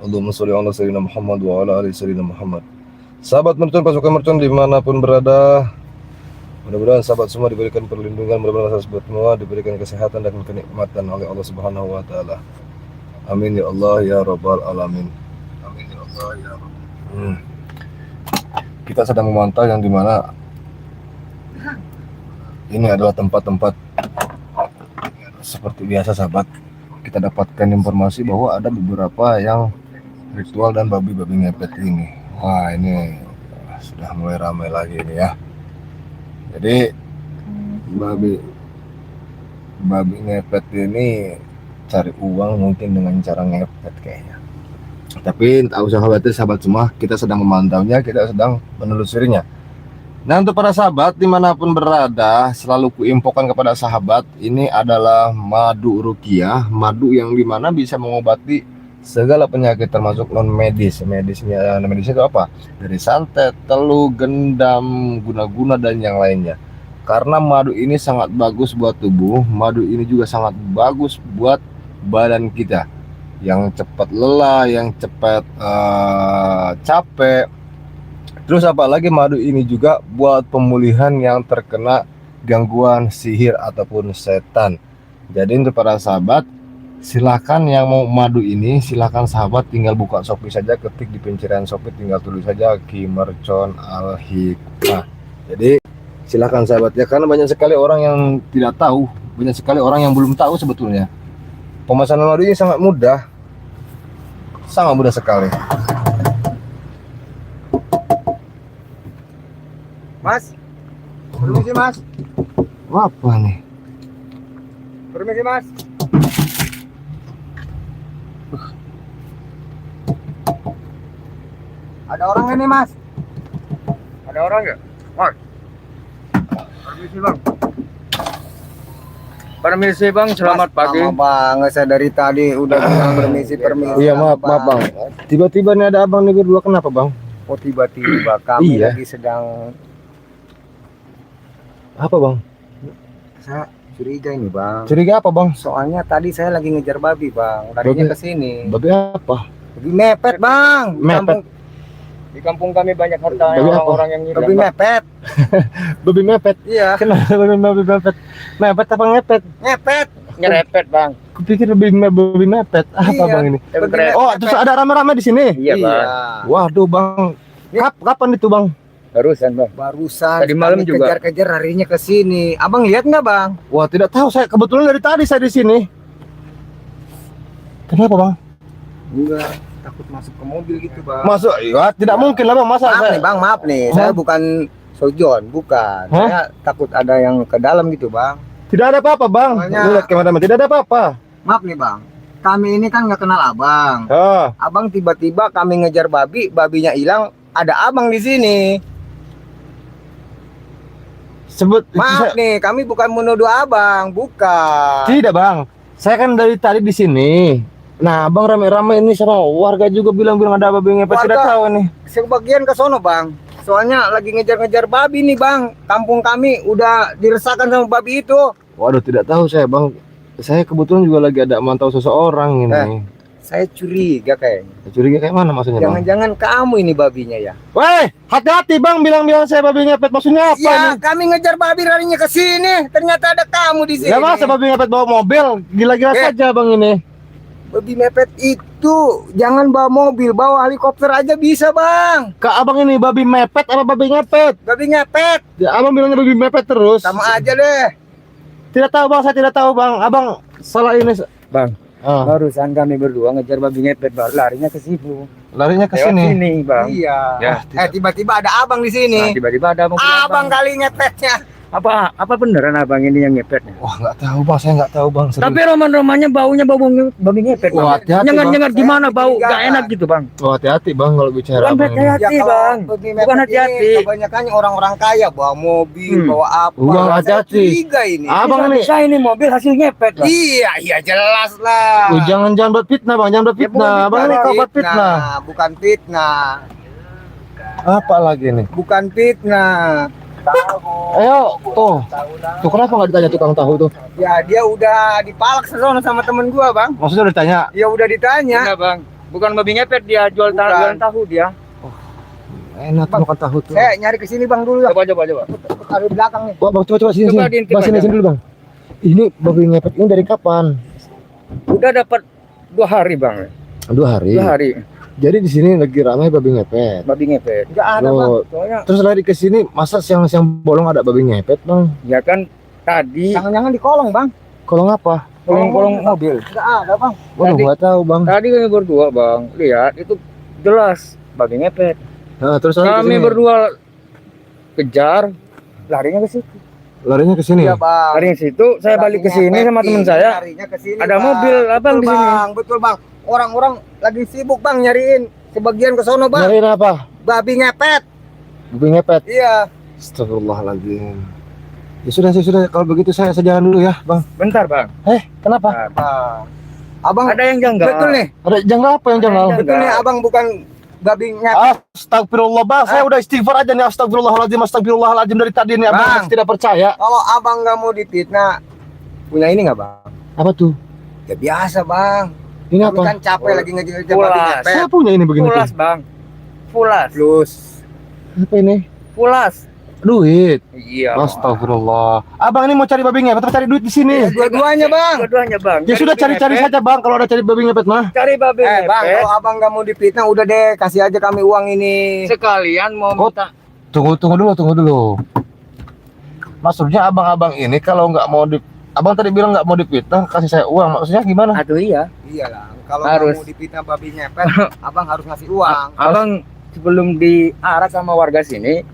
Allahumma sholli ala sayyidina Muhammad wa ala ali sayyidina Muhammad. Sahabat mercon, pasukan mercon dimanapun berada, mudah-mudahan sahabat semua diberikan perlindungan, mudah-mudahan sahabat semua diberikan kesehatan dan kenikmatan oleh Allah Subhanahu wa taala. Amin ya Allah ya rabbal alamin. Amin ya Allah ya rabbal. Kita sedang memantau yang dimana ini adalah tempat-tempat seperti biasa sahabat. Kita dapatkan informasi bahwa ada beberapa yang ritual dan babi-babi ngepet ini. Wah, ini sudah mulai ramai lagi ini ya. Jadi babi ngepet ini cari uang mungkin dengan cara ngepet kayaknya. Tapi tak usah khawatir sahabat semua, kita sedang memantaunya, kita sedang menelusurinya. Nah, untuk para sahabat dimanapun berada, selalu kuinfokan kepada sahabat, ini adalah madu ruqyah, madu yang dimana bisa mengobati segala penyakit termasuk non medis. Medisnya itu apa? Dari santet, teluh, gendam, guna-guna dan yang lainnya. Karena madu ini sangat bagus buat tubuh, madu ini juga sangat bagus buat badan kita. Yang cepat lelah, yang cepat capek. Terus apalagi madu ini juga buat pemulihan yang terkena gangguan sihir ataupun setan. Jadi untuk para sahabat, silakan yang mau madu ini, silakan sahabat tinggal buka Shopee saja, ketik di pencarian Shopee, tinggal tulis saja Ki Mercon Al Hikmah. Jadi silakan sahabat ya, karena banyak sekali orang yang tidak tahu, banyak sekali orang yang belum tahu sebetulnya. Pemesanan madu ini sangat mudah sekali. Mas, permisi mas. Apa nih? Permisi mas. Ada orang ini mas. Ada orang nggak? Mas. Permisi bang. Permisi bang, selamat mas, pagi. Lama banget saya dari tadi udah bilang permisi. Iya maaf bang. Tiba-tiba nih ada abang nih berdua, kenapa bang? Oh tiba-tiba kami Iya. lagi sedang, Apa bang? saya curiga ini bang. Curiga apa bang? Soalnya tadi saya lagi ngejar babi bang, larinya ke sini. Babi apa? Babi mepet bang. Mepet. Di kampung kami banyak harta Babi apa? orang-orang yang Babi mepet. Babi mepet. Iya. Kenapa babi mepet? Mepet apa ngepet? Ngepet. nyerepet bang. Kupikir babi mepet. Apa Iya. bang ini? Babi ngepet. Oh, terus ada rame-rame di sini. Iya bang. Waduh bang. Kapan itu bang? Barusan bang. Barusan Tadi malam kami juga. kejar-kejar larinya ke sini. Abang lihat nggak bang? Wah, tidak tahu, saya kebetulan dari tadi saya di sini. Kenapa bang? Enggak, takut masuk ke mobil gitu bang. Masuk? Ya, tidak mungkin lah bang. Masa Maaf saya... nih bang, maaf nih. Hah? Saya bukan sojon, bukan. Hah? Saya takut ada yang ke dalam gitu bang. Tidak ada apa-apa bang. Soalnya- Lihat kameramen, tidak ada apa-apa. Maaf nih bang, kami ini kan nggak kenal abang. Ah, Abang tiba-tiba kami ngejar babi, babinya hilang. Ada abang di sini. sebut. Maaf nih, kami bukan menuduh abang, bukan. Tidak bang. Saya kan dari tadi di sini. Nah, abang rame-rame ini sama warga juga bilang-bilang ada babi ngepet. Tidak Warga- tahu nih. Sebagian ke sono bang. Soalnya lagi ngejar-ngejar babi nih bang. Kampung kami udah diresahkan sama babi itu. Waduh, tidak tahu saya bang. Saya kebetulan juga lagi ada mantau seseorang ini. Saya curiga kayaknya. Curiga kayak mana maksudnya bang? Jangan-jangan kamu ini babinya ya? Weh, hati-hati bang, bilang-bilang saya babi ngepet. Maksudnya apa Ya, nih? kami ngejar babi larinya ke sini. Ternyata ada kamu di sini. Ya masa babi ngepet bawa mobil? Gila-gila saja bang ini. Babi mepet itu jangan bawa mobil, bawa helikopter aja bisa bang. Kak abang ini babi mepet apa babi ngepet? Babi ngepet, Ya abang bilangnya babi mepet terus. sama aja deh. Tidak tahu bang, saya tidak tahu bang. Abang salah ini. Bang, Ah, barusan kami berdua ngejar babi ngepet, baru larinya ke situ. larinya ke Lewat sini. sini bang. Iya. Ya, Tiba-tiba ada abang di Nah, sini. tiba-tiba ada Abang kali ngepetnya. Apa beneran abang ini yang ngepetnya? Wah, nggak tahu bang, saya nggak tahu bang. Serius. Tapi roman-romannya baunya bau babi ngepet. Wah, hati-hati, Nyengat-nyengat Bang. gimana bau Saya gak enak gitu bang. Oh, hati-hati bang kalau bicara Bukan abang ini. hati-hati kalau bang. babi Bukan mepet hati-hati. ini kebanyakan orang-orang kaya bawa mobil, bawa apa. Bang, Saya hati-hati. curiga ini. Abang ini. Bisa ini mobil hasil ngepet bang. Iya jelas lah. Jangan buat fitnah bang, jangan buat Ya, fitnah. bukan Abang ini kok buat fitnah. Bukan fitnah, Apa lagi nih? bukan fitnah. Ayo, tuh kenapa nggak ditanya tukang tahu tuh? Ya dia udah dipalak sesono sama temen gua bang. Maksudnya udah ditanya? Ya udah ditanya. Iya bang. Bukan babi ngepet, dia jual Bukan. jualan tahu dia. Enak tuh makan tahu tuh. Saya nyari ke sini bang dulu ya. Coba. Ada di belakang nih. Wah, bang, coba sini. Coba Sini. diintip Bang, sini aja. dulu bang. Ini babi ngepet ini dari kapan? Udah dapat 2 hari bang. 2 hari. 2 hari Jadi di sini lagi ramai babi ngepet. babi ngepet. Enggak ada bang. Loh, Soalnya terus lari ke sini, masa siang-siang bolong ada babi ngepet, Bang? ya kan tadi Jangan-jangan di kolong bang. Kolong apa? kolong mobil. Enggak ada bang. Waduh, Tadi- nggak tahu, Bang. Tadi kami berdua bang, lihat itu jelas babi ngepet. Nah, terus lari ke Kami sini. berdua kejar, larinya ke situ. Larinya ke sini. Iya bang. Larinya ke situ, saya balik ke sini sama teman saya. Larinya ke sini, Ada Bang. mobil abang Betul, di sini. Bang, betul bang. Orang-orang lagi sibuk bang nyariin. Sebagian ke sono bang. Nyariin apa? Babi ngepet. Babi ngepet. Iya. Astagfirullahaladzim. Ya sudah. Kalau begitu saya jalan dulu ya, Bang. Bentar bang, Kenapa? Bang. Abang ada yang janggal. betul nih. Ada janggal apa yang janggal? Ada Betul nih abang bukan babi ngepet. Astagfirullah, Bang. Saya udah istighfar aja nih. Astagfirullahaladzim dari tadi nih, Abang. Bang. Masih tidak percaya. Kalau abang nggak mau difitnah, punya ini nggak bang? Apa tuh? Ya biasa bang. Ini Kami apa? kan capek lagi ngejar-ngejar Pulas. babi ngepet. Saya punya ini begini Fulas tuh. bang, fulas, Plus. Apa ini? fulas. Duit. Iya. Astagfirullah. Abang ini mau cari babi ngepet atau cari duit di sini? Dua-duanya bang. Dua-duanya bang. Ya sudah, cari-cari saja, Bang. Kalau ada cari babi ngepet mah. Cari babi Bang, ngepet. kalau abang nggak mau difitnah, udah deh kasih aja kami uang ini. Sekalian mau Oh. minta. Tunggu dulu. Maksudnya abang-abang ini kalau nggak mau di, abang tadi bilang nggak mau dipitnah, kasih saya uang. Maksudnya gimana? Aduh iya. Iyalah, kalau Harus. nggak mau difitnah babi ngepet, abang harus ngasih uang. Abang sebelum diarak sama warga sini,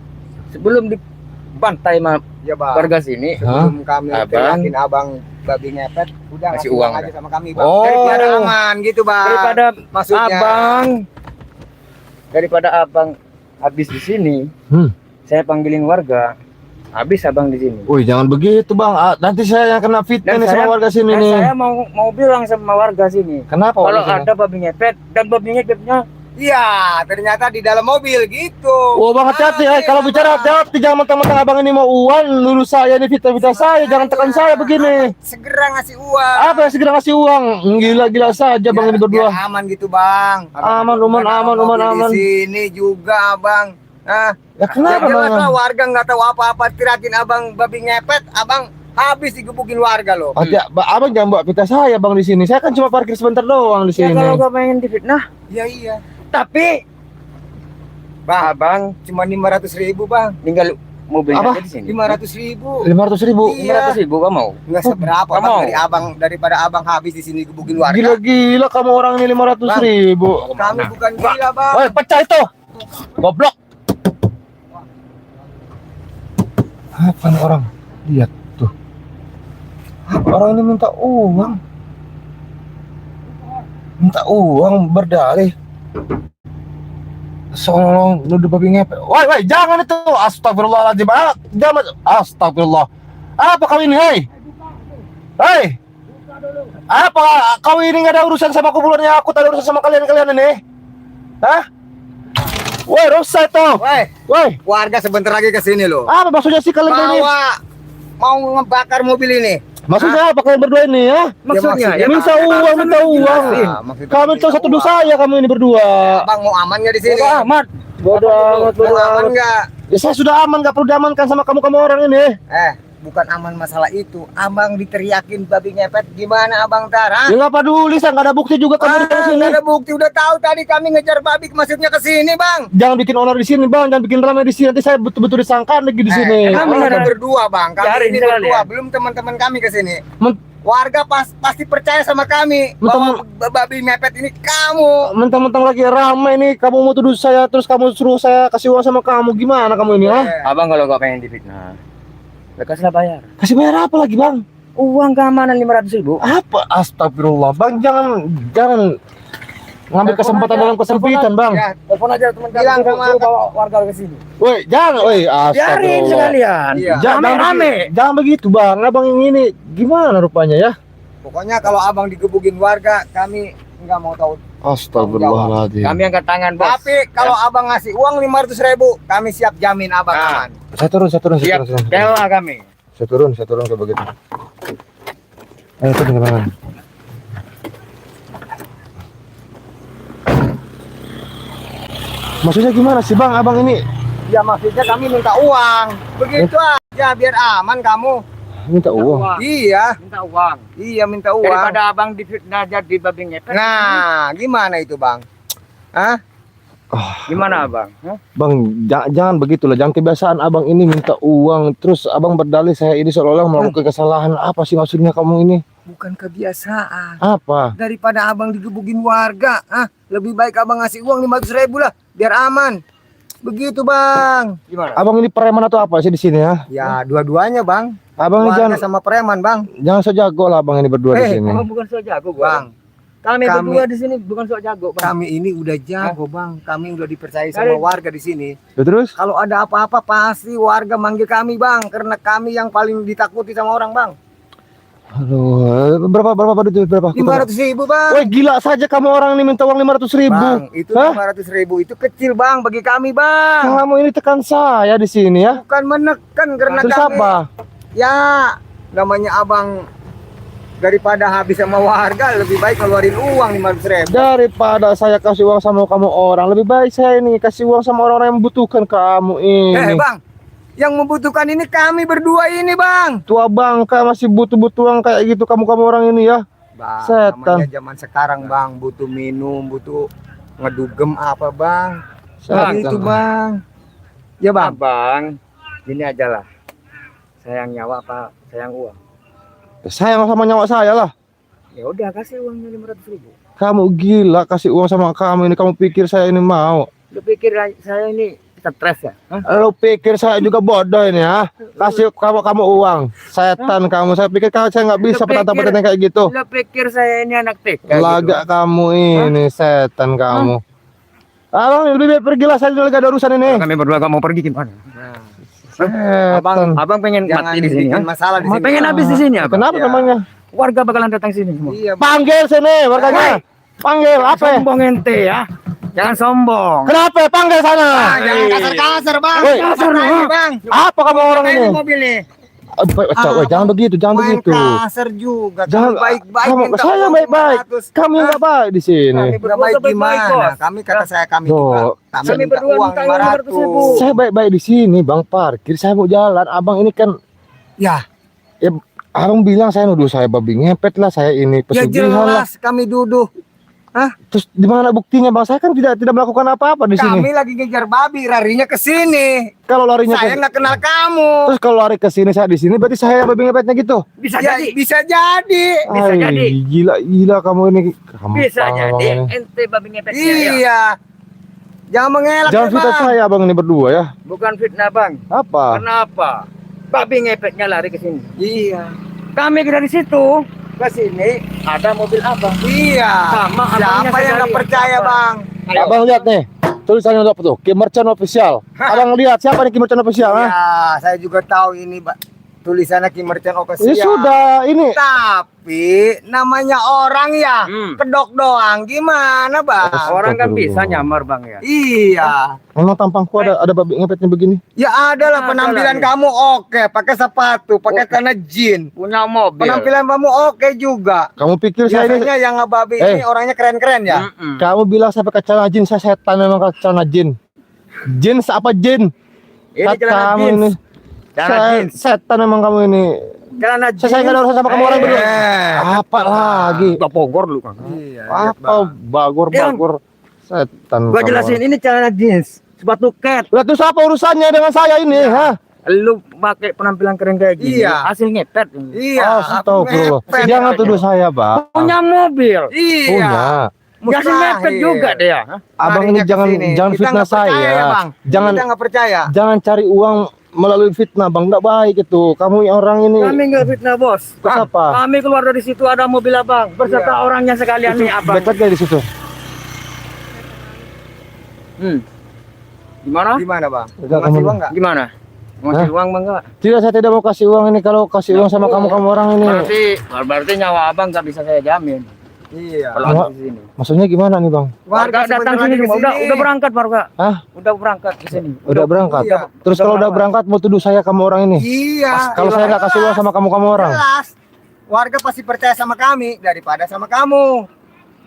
sebelum dibantai sama Ya bang. warga sini, Sebelum kami Abang. teriakin abang babi ngepet, udah Kasih ngasih uang uang dah. aja sama kami bang. Oh. Daripada aman gitu bang. daripada maksudnya. abang habis di sini, Hmm. saya panggilin warga, habis abang di sini. Wih, jangan begitu, Bang. Nanti saya yang kena fitnah Dan nih sama saya- warga sini Dan nih. saya mau bilang sama warga sini, Kenapa? kalau warga sini? ada babi ngepet dan babi ngepetnya Iya, ternyata di dalam mobil gitu. Oh, Bang, hati-hati. Kalau bicara hati-hati, jangan mentang-mentang abang ini mau uang, lulus saya ini fitnah saya, jangan tekan saya begini. Segera ngasih uang. Apa yang segera ngasih uang? Gila-gila saja Bang ini berdua. Biar aman gitu bang. Aman. Di sini juga abang. Nah, Ya kenapa, jelas lah Bang? warga nggak tahu apa-apa tirakin abang babi ngepet, abang habis digebukin warga loh. Hati, abang jangan bawa fitnah saya, Bang, di sini. Saya kan cuma parkir sebentar doang di ya sini. kalau gak pengen difitnah, Iya. tapi Bang, abang cuma 500.000 bang. tinggal mobilnya Apa? aja di sini. 500.000. 500.000. Iya. 500.000 kamu mau? Nggak seberapa Kamu bang mau? daripada abang habis di sini gebukin warga. Gila-gila kamu orang ini 500.000. Kami bukan gila bang. Woi, pecah itu. Goblok. Apa nih orang? Lihat tuh. Orang ini minta uang. Minta uang berdalih. Soalnya nuduh babi ngepet. Woi, jangan itu. Astagfirullahaladzim. Jangan. Astagfirullah. Apa kau ini, hei? Hei. Apa kau ini nggak ada urusan sama kumpulannya aku, tak ada urusan sama kalian ini? Hah? Woi, rusak itu. Woi, Warga sebentar lagi ke sini loh. apa maksudnya sih kalian ini? Mau ngebakar mobil ini. Maksudnya apa kalian berdua ini ya? Maksudnya maksudnya Minta uang, minta uang. Kamu itu satu dosa ya kamu ini berdua. Abang mau aman nggak di sini? Bodo amat. Bodoh amat, Mau bodoh aman amat. nggak? Ya saya sudah aman, nggak perlu diamankan sama kamu orang ini. Bukan aman masalah itu. Abang diteriakin babi ngepet. Gimana abang Tara? Ya nggak peduli, saya nggak ada bukti juga kamu di sini. Nggak ada bukti. Udah tahu tadi kami ngejar babi. Maksudnya ke sini bang. Jangan bikin onar di sini, Bang. Jangan bikin ramai di sini. Nanti saya betul-betul disangkaan lagi di sini. kenapa? Kami Beneran. berdua bang. Kami Biarin ini sekalian. berdua. Belum teman-teman kami ke sini. Men- Warga pasti percaya sama kami bahwa babi ngepet ini kamu. Mentang-mentang lagi ramai nih, kamu mau tuduh saya, terus kamu suruh saya kasih uang sama kamu. Gimana kamu ini, ha? Abang kalau gak pengen difitnah, lekaslah bayar. Kasih bayar apa lagi, Bang? Uang keamanan 500.000. Apa? Astagfirullah, Bang. Jangan ngambil kesempatan dalam kesempitan, Bang. Ya, Telepon aja teman Bilang sama bawa warga ke sini. Woi, jangan, woi. Biarin Astagfirullah. sekalian. Iya. Rame-rame. Jangan begitu, Bang. Abang yang ini gimana rupanya ya? pokoknya kalau abang digebukin warga, kami nggak mau tahu. Astagfirullahaladzim. Kami angkat tangan, Bos. Tapi kalau abang ngasih uang 500.000, kami siap jamin abang Nah. aman. Saya turun. Siap, rela kami. Saya turun kayak begitu. Ayo turun ke tangan. Maksudnya gimana sih bang? Abang ini Ya maksudnya kami minta uang. Begitu aja biar aman kamu. minta uang. Iya, Minta uang. iya minta uang. Daripada abang difitnah jadi babi ngepet. Nah, gimana itu bang? Hah? Gimana abang? Hah? Bang, jangan begitulah. Jangan kebiasaan abang ini minta uang. Terus abang berdalih saya ini seolah-olah melakukan kesalahan. Apa sih maksudnya kamu ini? Bukan kebiasaan. Apa? Daripada abang digebukin warga, lebih baik abang ngasih uang 500.000 lah, biar aman. Begitu bang. Gimana? Abang ini preman atau apa sih di sini ya? Ya dua-duanya bang. Abang ini Warga jangan sama preman bang. jangan so jago lah abang ini berdua di sini. Abang bukan sok jago gua. Bang, Kami Kami- berdua di sini bukan sok jago, Bang. kami ini udah jago bang. Kami udah dipercaya sama Kalian- warga di sini. Ya, terus? Kalau ada apa-apa pasti warga manggil kami bang, karena kami yang paling ditakuti sama orang bang. Aduh, berapa itu berapa? 500.000 bang. Woi gila saja kamu orang ini minta uang 500.000. Bang, itu Hah? 500.000 itu kecil bang bagi kami bang. Kamu ini tekan saya di sini ya. Bukan menekan karena Terus kami. apa? Ya, namanya abang daripada habis sama warga lebih baik ngeluarin uang 500.000. Daripada saya kasih uang sama kamu orang, lebih baik saya ini kasih uang sama orang-orang yang membutuhkan kamu ini. Bang, yang membutuhkan ini kami berdua ini bang. Tua bangka masih butuh-butuh uang kayak gitu kamu orang ini ya. Bang, Setan. namanya zaman sekarang bang, butuh minum, butuh ngedugem apa bang. Setan. Itu bang. Ya bang. Abang, gini aja lah. Sayang nyawa apa sayang uang? Sayang sama nyawa saya lah. Ya udah kasih uangnya 500.000. Kamu gila kasih uang sama kamu ini. Kamu pikir saya ini mau? Lu pikir saya ini stres ya? Hah? Lo pikir saya juga bodoh ini ya? Kasih kamu uang. Setan kamu. Saya pikir saya nggak bisa Lu pikir- petang-petang kayak gitu. Lu pikir saya ini anak TK Lagak gitu? kamu ini setan kamu. Abang lebih baik pergilah saya lagi ada urusan ini. Kami berdua gak mau pergi gimana? Setan. Abang pengen Jangan mati di sini bikin ya? masalah di sini. Pengen habis di sini abang? Kenapa Ya. memangnya? Warga bakalan datang sini semua. Iya, bang. Panggil sini warganya. Panggil apa? Sombong ente ya. Jangan sombong. Kenapa? Panggil sana. Jangan kasar-kasar bang. Woi, Kasar lu. bang. Apa kamu orang ini? Mobil nih. Jangan begitu, jangan Main begitu. kasar juga. Jangan Kamu baik-baik. kamu, minta saya uang baik-baik. 500. Kami nggak baik di sini. Kami Udah baik Berdua baik-baik, gimana? Bos. Kami kata saya kami Loh, juga. Kami kami minta berdua uang minta 500.000. Saya baik-baik di sini, Bang parkir. Saya mau jalan. Abang ini kan Ya, abang bilang saya nuduh saya babi ngepet lah, saya ini ya pesugihan lah. jelas kami duduk. Terus di mana buktinya, Bang? Saya kan tidak melakukan apa-apa di sini. Kami lagi ngejar babi, larinya ke sini. Kalau larinya Saya ke nggak kenal kamu. terus kalau lari ke sini saya di sini berarti saya yang babi ngepetnya gitu. Bisa Ya, jadi. bisa jadi. Bisa Ay, jadi. Gila kamu ini. Bisa Gampang abang jadi. ini. Ente babi ngepetnya ya. Iya. Jangan mengelak Jangan ya, fitnah Bang. saya abang ini berdua ya. Bukan fitnah bang. Apa? Kenapa? Babi ngepetnya lari ke sini. Iya. Kami dari situ Ke sini. ada mobil abang. Iya. Sama abangnya Siapa yang nggak sekali. percaya, Siapa? Bang? Ayo. Abang lihat nih. Tulisannya apa tuh? Kim Merchant Official. Abang lihat siapa nih Kim Merchant Official? Ya, Ha? saya juga tahu ini, Pak. Tulisannya Kim Merchant Official. Ya sudah ini. Tapi namanya orang ya, kedok doang. Gimana, Bang? Orang kan Astagfirullah. bisa nyamar bang ya. Iya. Memang tampangku ada babi ngepetnya begini. Ya ada lah Ada penampilan lah, kamu oke, pakai sepatu, pakai celana jeans. Punya mobil. Penampilan kamu oke juga. Kamu pikir saya ini Biasanya yang ngebabi ini orangnya keren-keren ya. Mm-mm. kamu bilang saya pakai celana jeans, saya setan memang pakai celana jeans. Jeans apa jin? Ini Kata celana kamu jeans. ini. Celana Saya jeans. setan memang kamu ini. Celana jeans. Saya nggak ada urusan sama kamu orang berdua. Eh, Apa lagi? Gak pogor lu kan. Iya, lihat, Apa Bang. bagor setan. Gua kamu. jelasin ini celana jeans, sepatu cat. Lah terus apa urusannya dengan saya ini, ha? Lu pakai penampilan keren kayak gini. Iya. Hasil ngepet. Iya, Oh, aku astagfirullah. ngepet. Jangan tuduh saya, Bang. Punya mobil. Iya. Punya. Hasil ngepet juga dia. Hah? Abang ini Larinya ke jangan sini. jangan Kita fitnah nggak percaya, saya. Bang. Jangan Kita nggak percaya. jangan cari uang melalui fitnah, Bang. Enggak baik itu. Kamu yang orang ini. Kami nggak fitnah bos. Terus apa? Kami keluar dari situ ada mobil abang beserta Iya. orangnya sekalian nih abang. Betul gak di situ? Gimana? Gimana, Bang? Enggak, Masih kamu- uang nggak? Gimana? Ngasih Hah? uang bang nggak? Tidak, saya tidak mau kasih uang ini. Kalau kasih uang sama kamu orang ini. Berarti nyawa abang nggak bisa saya jamin. Iya. Kalau Wah. ada di sini. Maksudnya gimana nih, Bang? Warga datang sebentar sini lagi semua. ke sini. Udah berangkat warga. Hah? Udah berangkat ke sini. Udah berangkat. Iya. Terus kalau udah berangkat mau tuduh saya kamu orang ini. Iya. Kalau saya nggak kasih uang sama kamu orang. Jelas. Warga pasti percaya sama kami daripada sama kamu.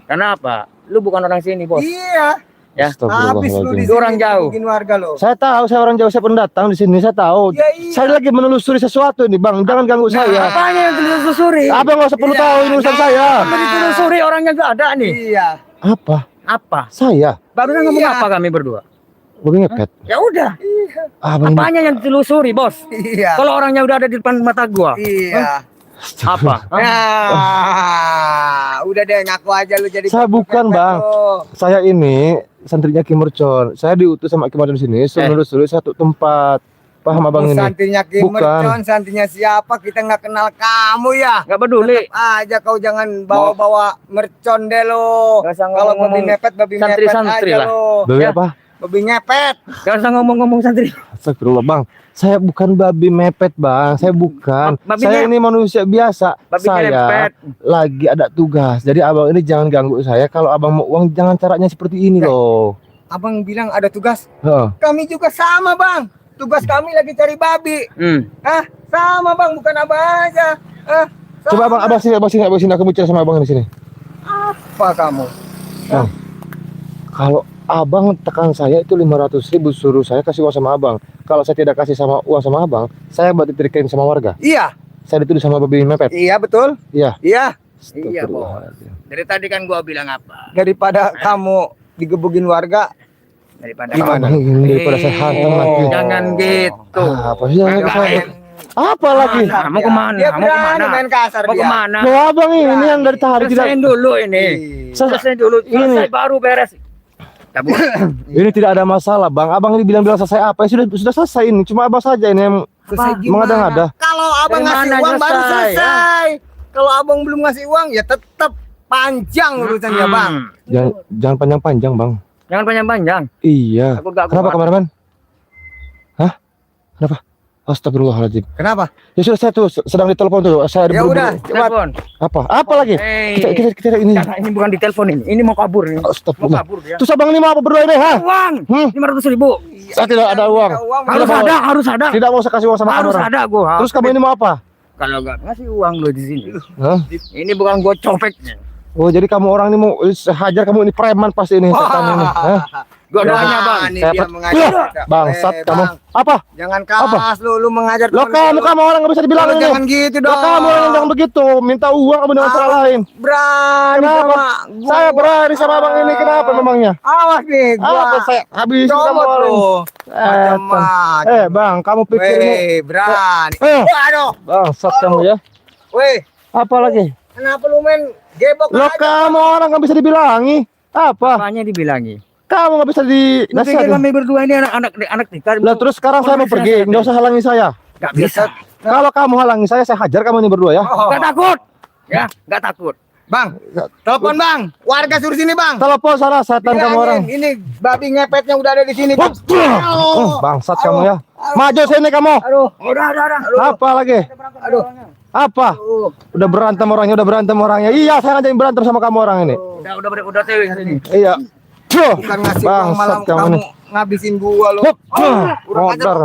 Kenapa? Lu bukan orang sini bos. Iya. Ya. Habis lu di Astagfirullahaladzim. sini Orang jauh. bikin warga lo. Saya tahu, saya orang jauh, saya pendatang di sini, saya tahu. Ya, iya. Saya lagi menelusuri sesuatu nih, Bang. Jangan ganggu saya. Apanya yang ditelusuri? Abang nggak usah perlu Iya, tahu ini urusan nah. saya. Apa ditelusuri orangnya nggak ada nih? Iya. Apa? Apa? Saya? Barusan ngomong Iya. apa kami berdua? Babi ngepet. Ya udah. Abang ini. Apanya yang ditelusuri, Bos? Iya. Kalau orangnya udah ada di depan mata gua. Iya. Apa? Nah, udah deh ngaku aja lu jadi. Saya bukan, pepet Bang. lo. Saya ini santrinya Ki Mercon. Saya diutus sama Ki Mercon di sini, suruh nelusuri satu tempat. Paham Abang ini? Santrinya Ki Bukan. Mercon, santrinya siapa? Kita nggak kenal kamu ya. Nggak peduli. Aja kau jangan bawa-bawa mercon deh lo. Nggak usah Kalau babi ngomong-ngomong ngepet santri-santri aja lah. lo. Babi Ya. apa? Babi ngepet. Gak usah ngomong-ngomong santri. Astagfirullah, Bang. Saya bukan babi mepet, Bang. Saya bukan. Babi Saya ini manusia biasa. Babi Saya ngepet. lagi ada tugas. Jadi Abang ini jangan ganggu saya. Kalau Abang mau uang, jangan caranya seperti ini loh. Abang bilang ada tugas. Heeh. Kami juga sama, Bang. Tugas kami lagi cari babi. Ah, sama, Bang. Bukan abang aja. Ah, sama. Coba abang sini, aku bicara sama abang di sini. Apa kamu? Bang, kalau abang tekan saya itu 500.000, suruh saya kasih uang sama abang. Kalau saya tidak kasih sama uang sama abang, saya berarti dikirim sama warga. Iya. Saya dituduh sama babi mepet. Iya, betul. Iya. Iya. Iya, Bos. Dari tadi kan gua bilang apa? Daripada kamu digebukin warga, Daripada Gimana ini daripada saya hantam lagi. Jangan gitu. Apa sih? Apa lagi? Nah, mau kemana? dia Mau berani kemana? main kasar Mau dia. kemana? Loh abang ini yang dari tadi tidak. Selesaiin dulu ini. Selesaiin dulu. Selesai baru beres. Cabut. Ini tidak ada masalah, Bang. Abang ini bilang selesai apa? Ya sudah selesai ini. Cuma abang saja ini yang Selesai mengada-ngada. Kalau abang Dari ngasih mana uang baru selesai, selesai. Kalau abang belum ngasih uang ya tetap panjang urusannya, Bang. Jangan panjang-panjang, Bang. Jangan panjang-panjang. Iya. Aku gak Kenapa kuat. kameramen? Hah? Kenapa? Astagfirullahaladzim. Kenapa? Ya sudah, saya tuh sedang ditelepon tuh. Saya Ya buru-buru. udah, cepat. Telepon. Apa lagi? Kita ini. Karena ini bukan ditelepon ini. Ini mau kabur nih. Mau Astagfirullah. kabur dia. Terus abang ini mau apa berdua ini, ha? Uang. 500.000. Saya tidak ada uang. Harus Tidak ada, harus ada. Tidak mau saya kasih uang sama kamu Harus orang. ada gua. Terus kamu ini mau apa? Kalau enggak ngasih uang lo di sini. Hah? Ini bukan gua copet. Oh, jadi kamu orang ini mau hajar kamu ini preman pasti ini setan ini. Hah? Gua doanya, Bang. Ini Saya dia pet- mengajar. Bangsat Eh, kamu. Bang, Apa? Jangan keras lu mengajar Lo teman kamu orang nggak bisa dibilang Lu ini. jangan gitu Lo dong. kamu orang yang jangan begitu. Minta uang kamu dengan cara lain. Berani Kenapa? sama gua. Saya berani sama abang ini. Kenapa memangnya? Awas nih gua. Apa saya habisin kamu Comot orang. lu. Macam-macam. Bang, kamu pikir ini. Weh, berani. Waduh. Bangsat kamu ya. Weh, Apa lagi? kenapa lu main gebok Lo aja? kamu orang nggak bisa dibilangi. Apa? Apanya dibilangi? Kamu nggak bisa Lu pikir dinasihatin. kami berdua ini anak tika. Lah terus sekarang saya mau pergi, nggak usah halangi saya. Enggak bisa. Kalau kamu halangi saya hajar kamu ini berdua ya. Enggak takut. Ya, enggak takut. Bang, telepon Bang. Warga suruh sini Bang. Telepon sana setan kamu orang. Ini babi ngepetnya udah ada di sini Bang. Bangsat kamu ya. Maju sini kamu. Aduh. Udah. Apa lagi? Aduh. Apa? Udah berantem orangnya. Iya, saya ngajakin berantem sama kamu orang ini. Udah tewe hari ini. Iya. Bukan ngasih uang malah Bangsat kamu kamu ini. ngabisin gua lo. Modar.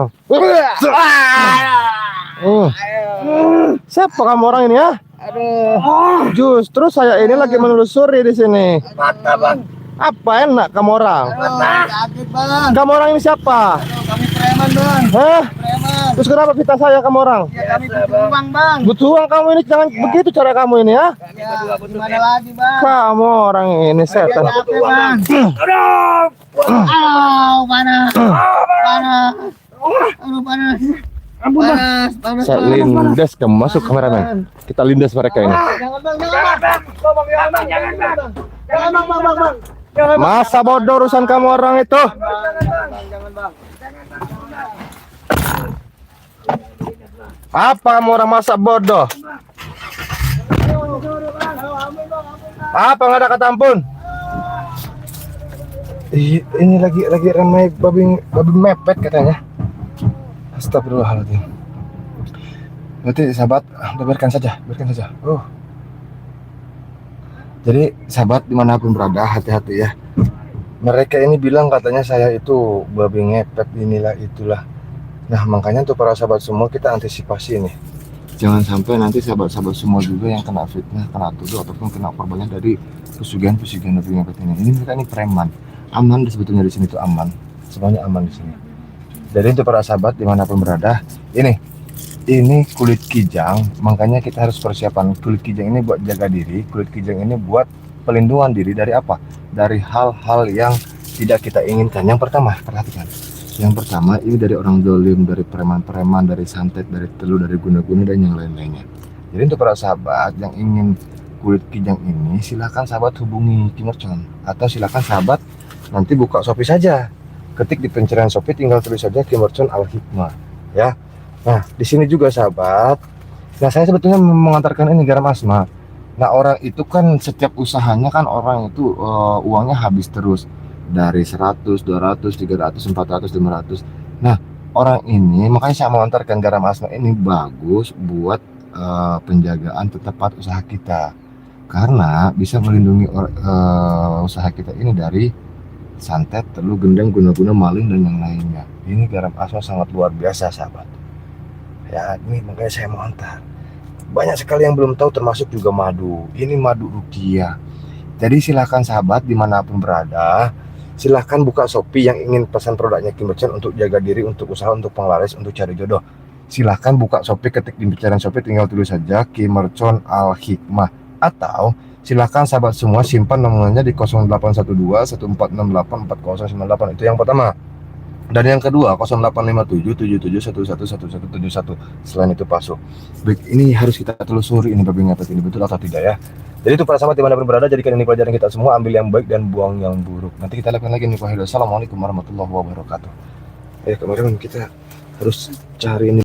Siapa kamu orang ini ya? Aduh. Justru saya ini lagi menelusuri di sini. Mata Bang. Apa enak kamu orang? Sakit Bang. Kamu orang ini siapa? Kami preman Bang. Hah? Preman. Terus kenapa fitnah saya kamu orang? Ya kami butuh uang Bang. Butuh uang kamu ini, jangan begitu cara kamu ini ya. Ya, gimana lagi Bang? Kamu orang ini setan. Capek Bang. Aduh. Aw, panas. Panas. Aduh, panas. Panas. Saya lindas kamu masuk kameramen. Kita lindas mereka ini. Jangan Bang, jangan Bang. Jangan, Bang. Jangan Bang. Masa bodoh urusan kamu orang itu. Jangan Bang. Apa kamu orang masa bodoh? Apa nggak ada kata ampun? Ini lagi ramai babi mepet katanya. Astagfirullahaladzim. Berarti sahabat, udah biarkan saja. Jadi sahabat dimanapun berada hati-hati ya. Mereka ini bilang katanya saya itu babi ngepet inilah itulah. Nah makanya untuk para sahabat semua kita antisipasi nih. Jangan sampai nanti sahabat-sahabat semua juga yang kena fitnah, kena tuduh ataupun kena korbannya dari pesugihan babi ngepet ini. Ini mereka ini preman. aman sebetulnya di sini tuh aman, semuanya aman di sini. Jadi untuk para sahabat dimanapun berada, ini kulit kijang, makanya kita harus persiapan kulit kijang ini buat jaga diri, kulit kijang ini buat pelindungan diri dari apa? Dari hal-hal yang tidak kita inginkan. Yang pertama, perhatikan. Yang pertama, ini dari orang dolim, dari preman-preman, dari santet, dari telur, dari guna-guna, dan yang lain-lainnya. Jadi untuk para sahabat yang ingin kulit kijang ini, silahkan sahabat hubungi Ki Mercon, atau silahkan sahabat nanti buka Shopee saja, ketik di pencarian Shopee, tinggal tulis saja Ki Mercon Al Hikmah ya. Nah di sini juga sahabat, nah saya sebetulnya mengantarkan ini garam asma. Nah orang itu kan setiap usahanya kan orang itu uangnya habis terus, dari 100, 200, 300, 400, 500. Nah orang ini makanya saya mengantarkan garam asma ini bagus buat penjagaan tempat usaha kita, karena bisa melindungi usaha kita ini dari santet, telur, gendang, guna-guna, maling, dan yang lainnya. Ini garam asma sangat luar biasa sahabat ya, ini makanya saya mau antar. Banyak sekali yang belum tahu, termasuk juga madu. Ini madu rukiah. Jadi silahkan sahabat dimanapun berada, silahkan buka Shopee yang ingin pesan produknya Ki Mercon untuk jaga diri, untuk usaha, untuk penglaris, untuk cari jodoh. Silahkan buka Shopee, ketik di pencarian Shopee, tinggal tulis saja Ki Mercon Al Hikmah. Atau silahkan sahabat semua simpan nomornya di 0812 1468 4098. Itu yang pertama. Dan yang kedua 0857 77111171. Selain itu palsu. Baik, ini harus kita telusuri ini babi ngepet ini betul atau tidak ya. Jadi itu para sahabat dimanapun berada, jadikan ini pelajaran kita semua, ambil yang baik dan buang yang buruk. Nanti kita lakukan lagi nih. Assalamualaikum warahmatullahi wabarakatuh. Kemarin kita harus cari ini